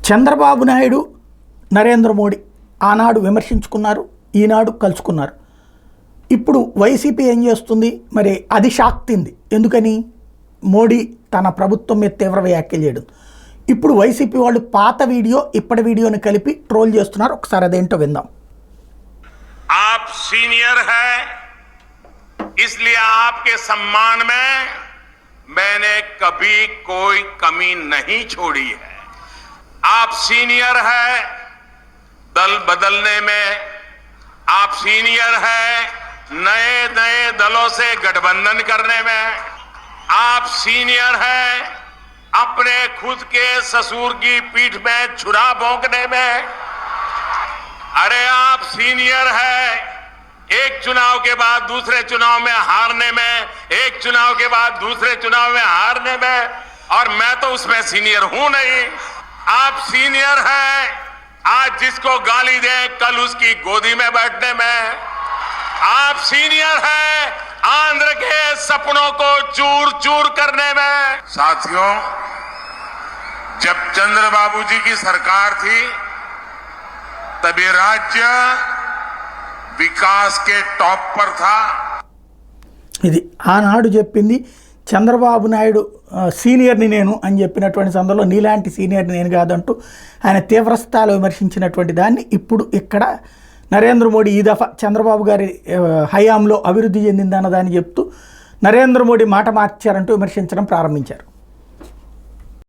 చంద్రబాబు నాయుడు నరేంద్ర మోడీ ఆనాడు విమర్శించుకున్నారు, ఈనాడు కలుసుకున్నారు. ఇప్పుడు వైసీపీ ఏం చేస్తుంది మరి? అది షాక్ తింది. ఎందుకని? మోడీ తన ప్రభుత్వం మీద తీవ్ర వ్యాఖ్యలు చేయడం. ఇప్పుడు వైసీపీ వాళ్ళు పాత వీడియో ఇప్పటి వీడియోని కలిపి ట్రోల్ చేస్తున్నారు. ఒకసారి అదేంటో విందాం. आप सीनियर है, इसलिए आपके सम्मान में मैंने कभी कोई कमी नहीं छोड़ी है. आप सीनियर है दल बदलने में, आप सीनियर है नए नए दलों से गठबंधन करने में, आप सीनियर है अपने खुद के ससुर की पीठ में छुरा भोंकने में. अरे आप सीनियर है एक चुनाव के बाद दूसरे चुनाव में हारने में, एक चुनाव के बाद दूसरे चुनाव में हारने में, और मैं तो उसमें सीनियर हूं नहीं. आप सीनियर है आज जिसको गाली दे कल उसकी गोदी में बैठने में. आप सीनियर है आंध्र के सपनों को चूर चूर करने में. साथियों, जब चंद्रबाबू जी की सरकार थी तब ये राज्य विकास के टॉप पर था. ఇది ఆనాడు చెప్పింది. చంద్రబాబు నాయుడు సీనియర్ని నేను అని చెప్పినటువంటి సందర్భంలో నీలాంటి సీనియర్ని నేను కాదంటూ ఆయన తీవ్రస్థాయిలో విమర్శించినటువంటి దాన్ని ఇప్పుడు ఇక్కడ నరేంద్ర మోడీ ఈ దఫా చంద్రబాబు గారి హయాంలో అభివృద్ధి చెందిందన్నదాన్ని చెప్తూ నరేంద్ర మోడీ మాట మార్చారంటూ విమర్శించడం ప్రారంభించారు.